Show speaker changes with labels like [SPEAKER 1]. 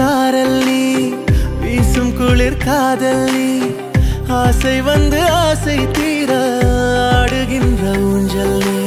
[SPEAKER 1] சாரல் நீ வீசும் குளிர் காதல் நீ ஆசை வந்து ஆசை தீர ஆடுகின்ற ஊஞ்சல் நீ